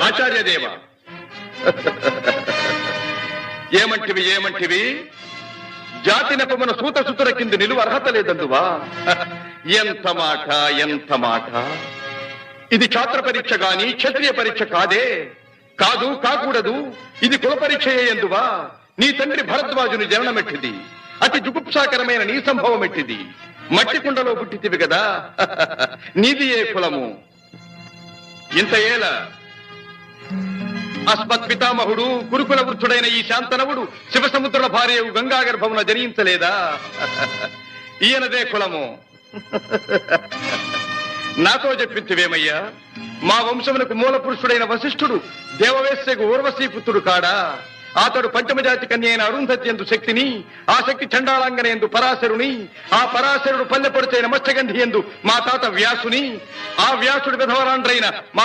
ఆచార్యదేవ ఏమంటివి ఏమంటివి జాతి నెపమున సూత సుతుల కింది నిలువ అర్హత లేదందువా? ఎంత మాట ఎంత మాట! ఇది ఛాత్ర పరీక్ష గాని క్షత్రియ పరీక్ష కాదే. కాదు కాకూడదు. ఇది కుల పరీక్ష ఎందువా? నీ తండ్రి భరద్వాజుని జననమెట్టిది. అతి జుగుప్సాకరమైన నీ సంభవం ఎట్టిది. మట్టి కుండలో పుట్టితివి కదా. నీది ఏ కులము? ఇంత ఏల అస్మత్ పితామహుడు గురుకుల వృద్ధుడైన ఈ శాంతనవుడు శివసముద్రుల భార్యవు గంగా గర్భమున జనించలేదా? ఈయనదే కులము. నాతో చెప్పించువేమయ్యా? మా వంశమునకు మూల పురుషుడైన వశిష్ఠుడు దేవవేశ్యకు ఊర్వశీపుత్రుడు కాడా? అతడు పంచమజాతి కన్య అయిన అరుంధతి ఎందు శక్తిని, ఆ శక్తి చండాళంగన ఎందు పరాశరుని, ఆ పరాశరుడు పల్లెపొడిచైన మత్స్యగంధి ఎందు మా తాత వ్యాసుని, ఆ వ్యాసుడి విధవరాండ్రైన మా